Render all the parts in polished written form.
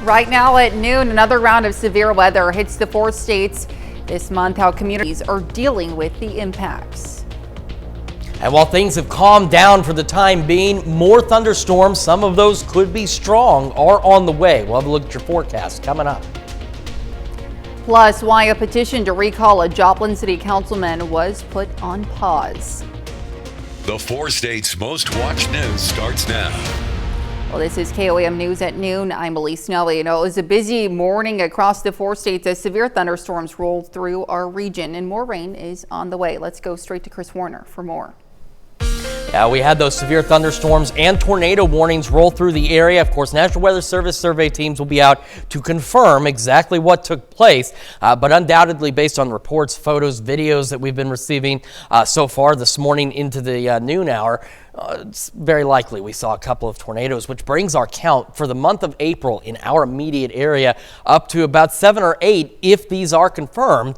Right now at noon, another round of severe weather hits the 4 states this month. How communities are dealing with the impacts. And while things have calmed down for the time being, more thunderstorms, some of those could be strong, are on the way. We'll have a look at your forecast coming up. Plus, why a petition to recall a Joplain City Councilman was put on pause. The 4 states' most watched news starts now. Well, this is KOAM News at noon. I'm Elise Snelly. It was a busy morning across the 4 states as severe thunderstorms rolled through our region, and more rain is on the way. Let's go straight to Chris Warner for more. We had those severe thunderstorms and tornado warnings roll through the area. Of course, National Weather Service survey teams will be out to confirm exactly what took place. But undoubtedly, based on reports, photos, videos that we've been receiving so far this morning into the noon hour, it's very likely we saw a couple of tornadoes, which brings our count for the month of April in our immediate area up to about 7 or 8 if these are confirmed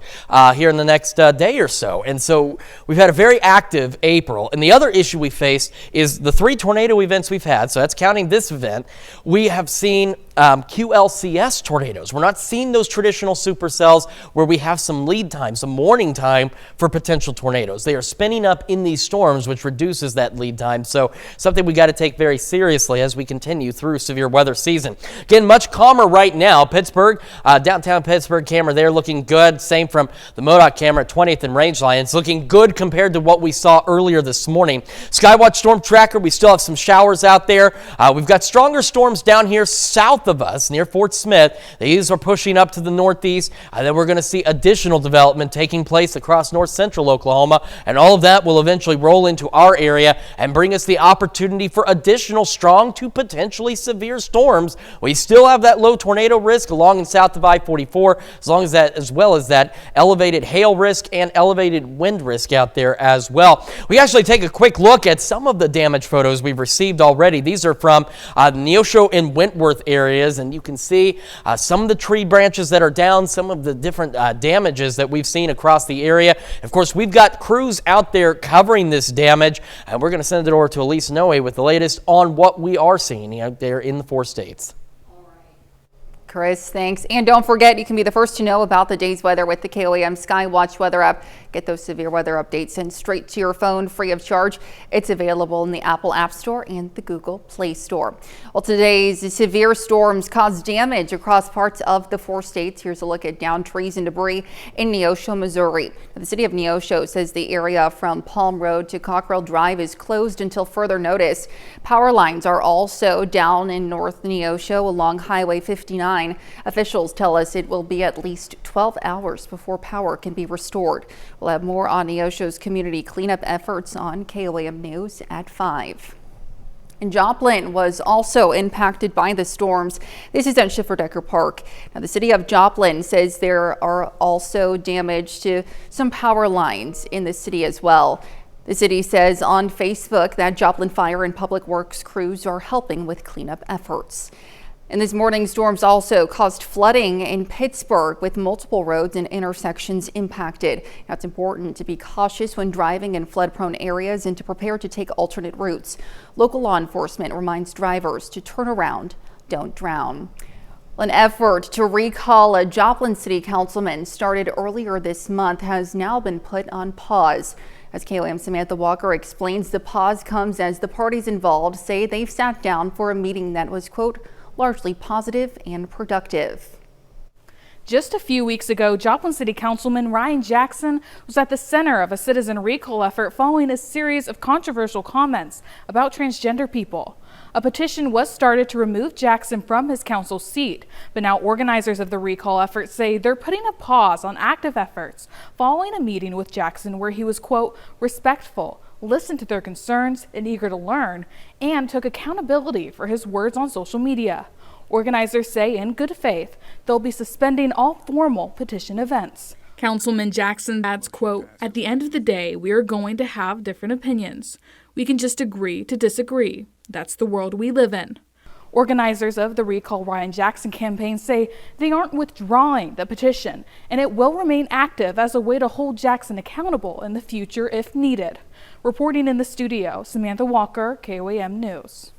here in the next day or so. And so we've had a very active April. And the other issue we faced is the 3 tornado events we've had. So that's counting this event. We have seen QLCS tornadoes. We're not seeing those traditional supercells where we have some lead time, some warning time for potential tornadoes. They are spinning up in these storms, which reduces that lead time. So something we got to take very seriously as we continue through severe weather season. Again, much calmer right now. Pittsburgh, downtown Pittsburgh camera there looking good. Same from the MoDOT camera at 20th and Rangeline. It's looking good compared to what we saw earlier this morning. Skywatch Storm Tracker, we still have some showers out there. We've got stronger storms down here south of us near Fort Smith. These are pushing up to the northeast. Then we're going to see additional development taking place across north central Oklahoma, and all of that will eventually roll into our area and bring us the opportunity for additional strong to potentially severe storms. We still have that low tornado risk along and south of I-44, as well as that elevated hail risk and elevated wind risk out there as well. We actually take a quick look at some of the damage photos we've received already. These are from Neosho and Wentworth areas, and you can see some of the tree branches that are down, some of the different damages that we've seen across the area. Of course, we've got crews out there covering this damage, and we're going to send it over to Elise Noe with the latest on what we are seeing out there in the 4 states. Chris, thanks. And don't forget, you can be the first to know about the day's weather with the KOAM Skywatch weather app. Get those severe weather updates sent straight to your phone free of charge. It's available in the Apple App Store and the Google Play Store. Well, today's severe storms caused damage across parts of the 4 states. Here's a look at downed trees and debris in Neosho, Missouri. The city of Neosho says the area from Palm Road to Cockrell Drive is closed until further notice. Power lines are also down in North Neosho along Highway 59. Officials tell us it will be at least 12 hours before power can be restored. We'll have more on Neosho's community cleanup efforts on KOAM News at 5. And Joplain was also impacted by the storms. This is at Schifferdecker Park. Now, the city of Joplain says there are also damage to some power lines in the city as well. The city says on Facebook that Joplain Fire and Public Works crews are helping with cleanup efforts. And this morning's storms also caused flooding in Pittsburgh with multiple roads and intersections impacted. Now, it's important to be cautious when driving in flood-prone areas and to prepare to take alternate routes. Local law enforcement reminds drivers to turn around, don't drown. An effort to recall a Joplain City Councilman started earlier this month has now been put on pause. As KOAM Samantha Walker explains, the pause comes as the parties involved say they've sat down for a meeting that was, quote, largely positive and productive. Just a few weeks ago, Joplain City Councilman Ryan Jackson was at the center of a citizen recall effort following a series of controversial comments about transgender people. A petition was started to remove Jackson from his council seat, but now organizers of the recall effort say they're putting a pause on active efforts following a meeting with Jackson where he was, quote, respectful, listened to their concerns and eager to learn, and took accountability for his words on social media. Organizers say in good faith they'll be suspending all formal petition events. Councilman Jackson adds, quote, at the end of the day, we are going to have different opinions. We can just agree to disagree. That's the world we live in. Organizers of the Recall Ryan Jackson campaign say they aren't withdrawing the petition, and it will remain active as a way to hold Jackson accountable in the future if needed. Reporting in the studio, Samantha Walker, KOAM News.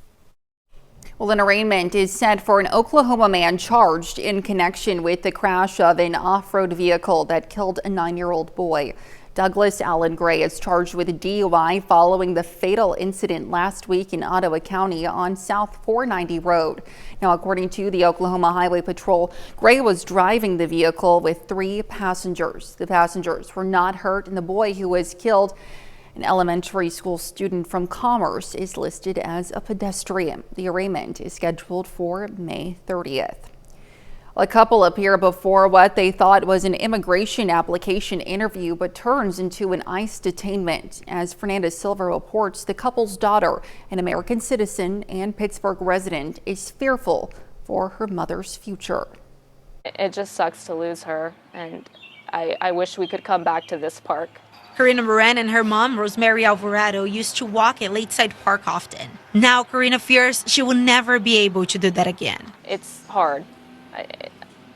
Well, an arraignment is set for an Oklahoma man charged in connection with the crash of an off-road vehicle that killed a 9-year-old boy. Douglas Allen Gray is charged with DUI following the fatal incident last week in Ottawa County on South 490 Road. Now, according to the Oklahoma Highway Patrol, Gray was driving the vehicle with 3 passengers. The passengers were not hurt, and the boy who was killed, an elementary school student from Commerce, is listed as a pedestrian. The arraignment is scheduled for May 30th. A couple appear before what they thought was an immigration application interview, but turns into an ICE detainment. As Fernanda Silva reports, the couple's daughter, an American citizen and Pittsburgh resident, is fearful for her mother's future. It just sucks to lose her, and I wish we could come back to this park. Karina Moran and her mom, Rosemary Alvarado, used to walk at Lakeside Park often. Now Karina fears she will never be able to do that again. It's hard.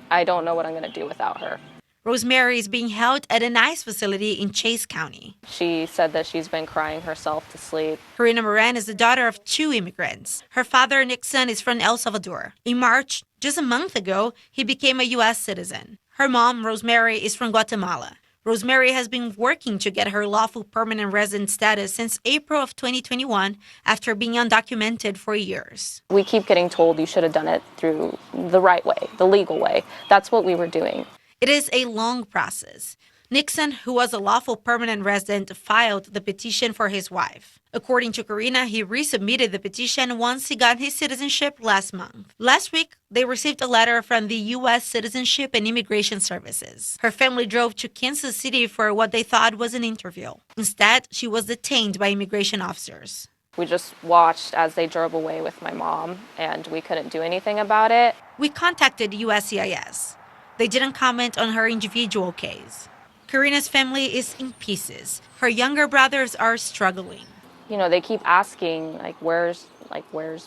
I don't know what I'm going to do without her. Rosemary is being held at an ICE facility in Chase County. She said that she's been crying herself to sleep. Karina Moran is the daughter of 2 immigrants. Her father, Nixon, is from El Salvador. In March, just a month ago, he became a U.S. citizen. Her mom, Rosemary, is from Guatemala. Rosemary has been working to get her lawful permanent resident status since April of 2021 after being undocumented for years. We keep getting told you should have done it through the right way, the legal way. That's what we were doing. It is a long process. Nixon, who was a lawful permanent resident, filed the petition for his wife. According to Karina, he resubmitted the petition once he got his citizenship last month. Last week, they received a letter from the U.S. Citizenship and Immigration Services. Her family drove to Kansas City for what they thought was an interview. Instead, she was detained by immigration officers. We just watched as they drove away with my mom, and we couldn't do anything about it. We contacted USCIS. They didn't comment on her individual case. Karina's family is in pieces. Her younger brothers are struggling. You know, they keep asking, where's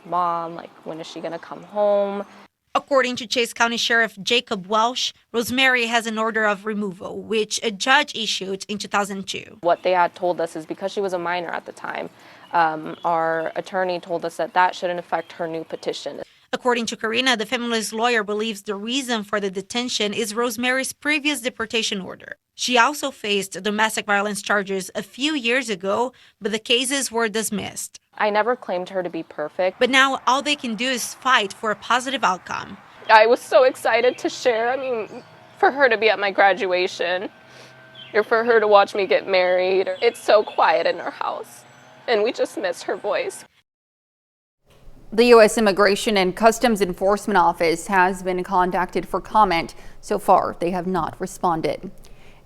mom? When is she going to come home? According to Chase County Sheriff Jacob Welsh, Rosemary has an order of removal, which a judge issued in 2002. What they had told us is because she was a minor at the time, our attorney told us that shouldn't affect her new petition. According to Karina, the family's lawyer believes the reason for the detention is Rosemary's previous deportation order. She also faced domestic violence charges a few years ago, but the cases were dismissed. I never claimed her to be perfect. But now all they can do is fight for a positive outcome. I was so excited to share, for her to be at my graduation, or for her to watch me get married. It's so quiet in our house, and we just miss her voice. The U.S. Immigration and Customs Enforcement Office has been contacted for comment. So far, they have not responded.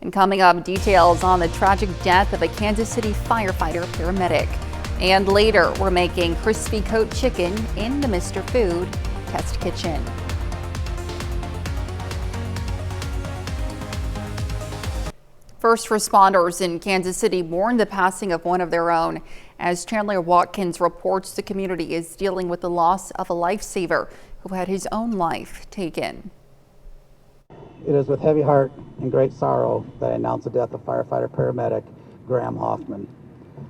And coming up, details on the tragic death of a Kansas City firefighter paramedic. And later, we're making crispy coat chicken in the Mr. Food test kitchen. First responders in Kansas City mourn the passing of one of their own. As Chandler Watkins reports, the community is dealing with the loss of a lifesaver who had his own life taken. It is with heavy heart and great sorrow that I announce the death of firefighter paramedic Graham Hoffman.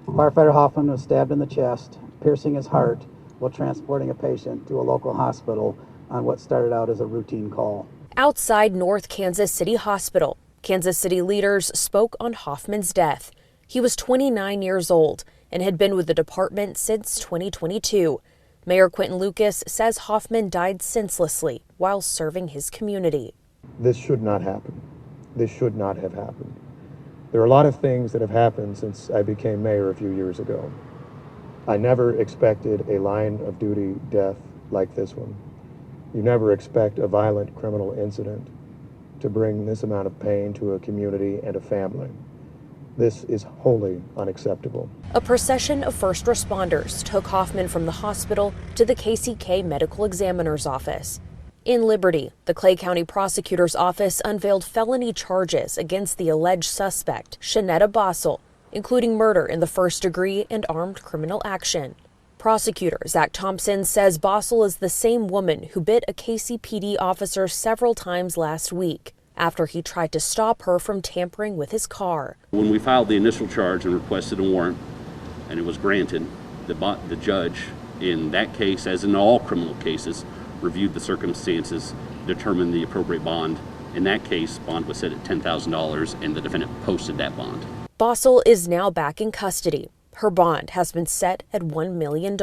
Firefighter Hoffman was stabbed in the chest, piercing his heart while transporting a patient to a local hospital on what started out as a routine call. Outside North Kansas City Hospital, Kansas City leaders spoke on Hoffman's death. He was 29 years old and had been with the department since 2022. Mayor Quentin Lucas says Hoffman died senselessly while serving his community. This should not happen. This should not have happened. There are a lot of things that have happened since I became mayor a few years ago. I never expected a line of duty death like this one. You never expect a violent criminal incident to bring this amount of pain to a community and a family. This is wholly unacceptable. A procession of first responders took Hoffman from the hospital to the KCK Medical Examiner's office. In Liberty, the Clay County Prosecutor's Office unveiled felony charges against the alleged suspect, Shanetta Bossel, including murder in the first degree and armed criminal action. Prosecutor Zach Thompson says Bossel is the same woman who bit a KCPD officer several times last week after he tried to stop her from tampering with his car. When we filed the initial charge and requested a warrant, and it was granted, the judge in that case, as in all criminal cases, reviewed the circumstances, determined the appropriate bond. In that case, bond was set at $10,000 and the defendant posted that bond. Bossel is now back in custody. Her bond has been set at $1 million.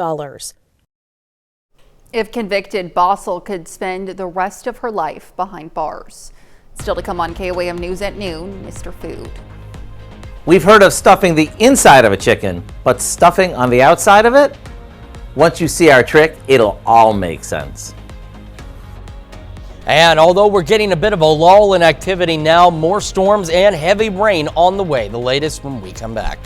If convicted, Bossel could spend the rest of her life behind bars. Still to come on KOAM News at noon, Mr. Food. We've heard of stuffing the inside of a chicken, but stuffing on the outside of it? Once you see our trick, it'll all make sense. And although we're getting a bit of a lull in activity now, more storms and heavy rain on the way. The latest when we come back.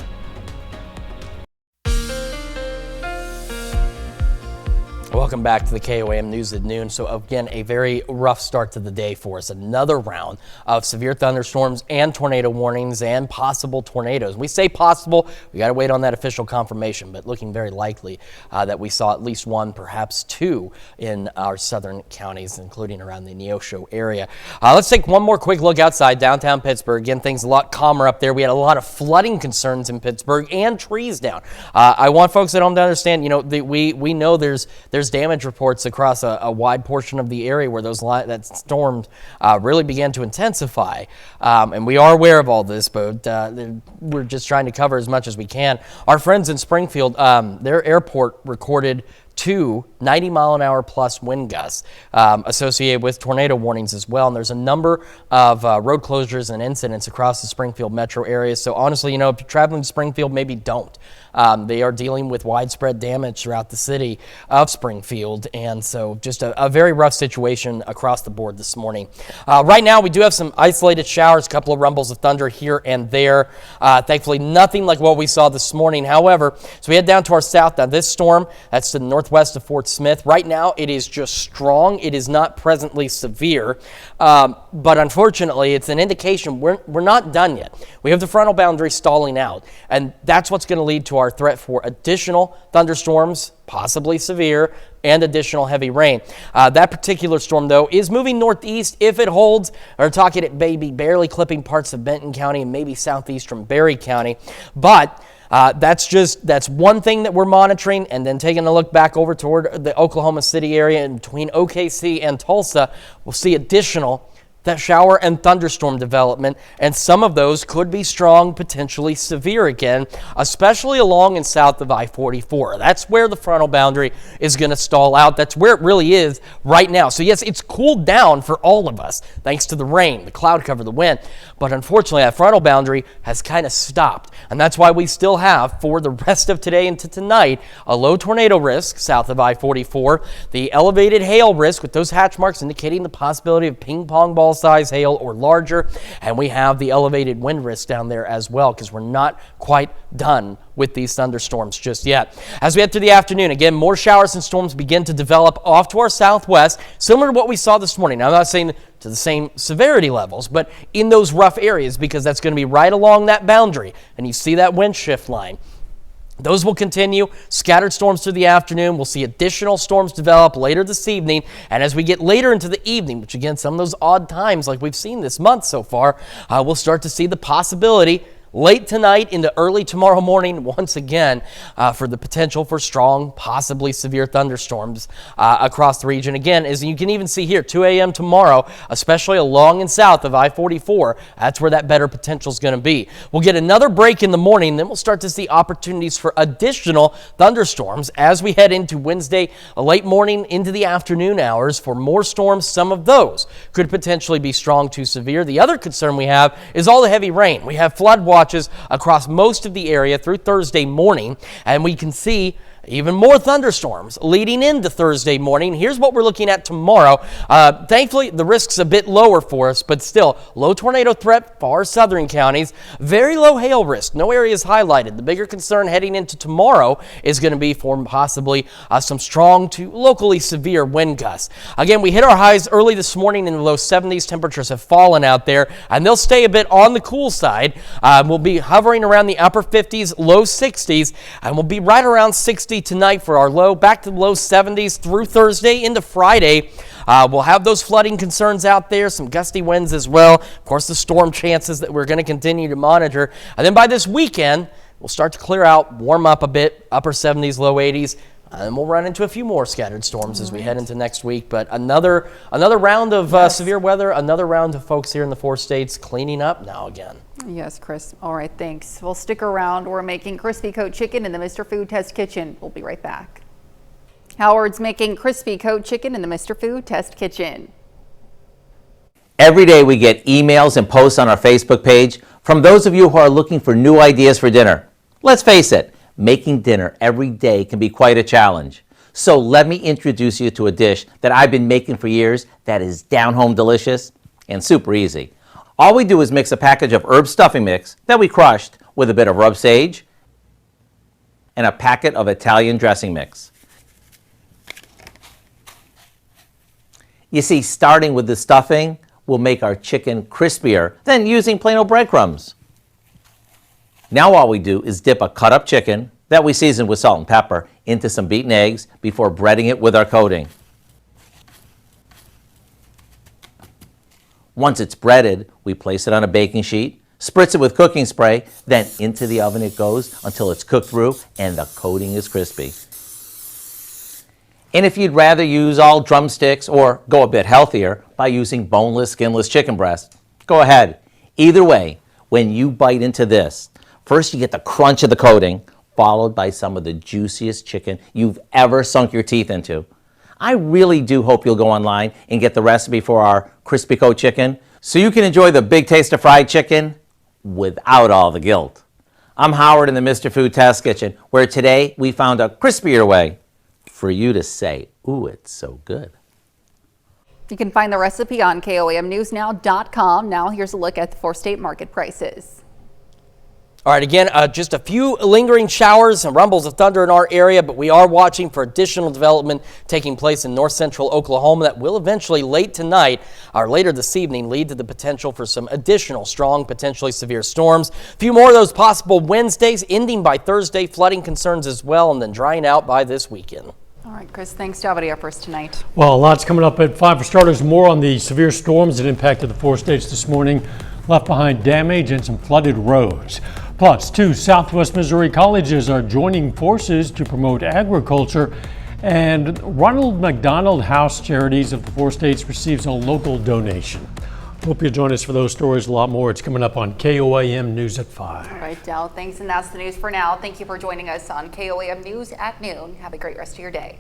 Welcome back to the KOAM News at noon. So again, a very rough start to the day for us. Another round of severe thunderstorms and tornado warnings and possible tornadoes. We say possible, we got to wait on that official confirmation, but looking very likely that we saw at least one, perhaps two in our southern counties, including around the Neosho area. Let's take one more quick look outside downtown Pittsburgh. Again, things a lot calmer up there. We had a lot of flooding concerns in Pittsburgh and trees down. I want folks at home to understand, you know, we know there's damage reports across a wide portion of the area where that storm really began to intensify. And we are aware of all this, but we're just trying to cover as much as we can. Our friends in Springfield, their airport recorded 2 90-mile-an-hour plus wind gusts associated with tornado warnings as well. And there's a number of road closures and incidents across the Springfield metro area. So honestly, you know, if you're traveling to Springfield, maybe don't. They are dealing with widespread damage throughout the city of Springfield. And so just a very rough situation across the board this morning. Right now, we do have some isolated showers, a couple of rumbles of thunder here and there. Thankfully, nothing like what we saw this morning. However, so we head down to our south. Now, this storm, that's to the northwest of Fort Smith. Right now, it is just strong. It is not presently severe. But unfortunately, it's an indication we're not done yet. We have the frontal boundary stalling out. And that's what's going to lead to our threat for additional thunderstorms, possibly severe, and additional heavy rain. That particular storm, though, is moving northeast. If it holds, we're talking it may be barely clipping parts of Benton County and maybe southeastern Berry County. But that's one thing that we're monitoring, and then taking a look back over toward the Oklahoma City area and between OKC and Tulsa, we'll see additional that shower and thunderstorm development, and some of those could be strong, potentially severe again, especially along and south of I-44. That's where the frontal boundary is going to stall out. That's where it really is right now. So yes, it's cooled down for all of us thanks to the rain, the cloud cover, the wind, but unfortunately that frontal boundary has kind of stopped, and that's why we still have, for the rest of today into tonight, a low tornado risk south of I-44, the elevated hail risk with those hatch marks indicating the possibility of ping pong ball size hail or larger, and we have the elevated wind risk down there as well, because we're not quite done with these thunderstorms just yet. As we head through the afternoon, again, more showers and storms begin to develop off to our southwest, similar to what we saw this morning. Now, I'm not saying to the same severity levels, but in those rough areas, because that's going to be right along that boundary, and you see that wind shift line. Those will continue. Scattered storms through the afternoon. We'll see additional storms develop later this evening. And as we get later into the evening, which again, some of those odd times like we've seen this month so far, we'll start to see the possibility late tonight into early tomorrow morning, once again, for the potential for strong, possibly severe thunderstorms across the region. Again, as you can even see here, 2 a.m. tomorrow, especially along and south of I-44, that's where that better potential is going to be. We'll get another break in the morning, then we'll start to see opportunities for additional thunderstorms as we head into Wednesday, late morning into the afternoon hours for more storms. Some of those could potentially be strong to severe. The other concern we have is all the heavy rain. We have flood watches across most of the area through Thursday morning, and we can see even more thunderstorms leading into Thursday morning. Here's what we're looking at tomorrow. Thankfully, the risk's a bit lower for us, but still, low tornado threat for our southern counties. Very low hail risk. No areas highlighted. The bigger concern heading into tomorrow is going to be for possibly some strong to locally severe wind gusts. Again, we hit our highs early this morning in the low 70s. Temperatures have fallen out there, and they'll stay a bit on the cool side. We'll be hovering around the upper 50s, low 60s, and we'll be right around 60 tonight for our low, back to the low 70s through Thursday into Friday. We'll have those flooding concerns out there, some gusty winds as well. Of course, the storm chances that we're going to continue to monitor. And then by this weekend, we'll start to clear out, warm up a bit, upper 70s, low 80s. And we'll run into a few more scattered storms as we head into next week. But another round of severe weather, another round of folks here in the 4 states cleaning up now again. Yes, Chris. All right, thanks. We'll stick around. We're making crispy coat chicken in the Mr. Food Test Kitchen. We'll be right back. Howard's making crispy coat chicken in the Mr. Food Test Kitchen. Every day we get emails and posts on our Facebook page from those of you who are looking for new ideas for dinner. Let's face it, making dinner every day can be quite a challenge. So let me introduce you to a dish that I've been making for years that is down-home delicious and super easy. All we do is mix a package of herb stuffing mix that we crushed with a bit of rub sage and a packet of Italian dressing mix. You see, starting with the stuffing will make our chicken crispier than using plain old breadcrumbs. Now all we do is dip a cut up chicken that we season with salt and pepper into some beaten eggs before breading it with our coating. Once it's breaded, we place it on a baking sheet, spritz it with cooking spray, then into the oven it goes until it's cooked through and the coating is crispy. And if you'd rather use all drumsticks or go a bit healthier by using boneless, skinless chicken breast, go ahead. Either way, when you bite into this, first you get the crunch of the coating, followed by some of the juiciest chicken you've ever sunk your teeth into. I really do hope you'll go online and get the recipe for our crispy coat chicken so you can enjoy the big taste of fried chicken without all the guilt. I'm Howard in the Mr. Food Test Kitchen, where today we found a crispier way for you to say, ooh, it's so good. You can find the recipe on KOAMnewsnow.com. Now here's a look at the 4-state market prices. All right, again, just a few lingering showers and rumbles of thunder in our area, but we are watching for additional development taking place in north central Oklahoma that will eventually late tonight or later this evening lead to the potential for some additional strong, potentially severe storms. A few more of those possible Wednesdays, ending by Thursday, flooding concerns as well, and then drying out by this weekend. All right, Chris, thanks. Do you have any for us tonight? Well, a lot's coming up at 5 for starters. More on the severe storms that impacted the 4 states this morning. Left behind damage and some flooded roads. Plus, 2 Southwest Missouri colleges are joining forces to promote agriculture, and Ronald McDonald House Charities of the 4 states receives a local donation. Hope you'll join us for those stories, a lot more. It's coming up on KOAM News at 5. All right, Dell, thanks, and that's the news for now. Thank you for joining us on KOAM News at noon. Have a great rest of your day.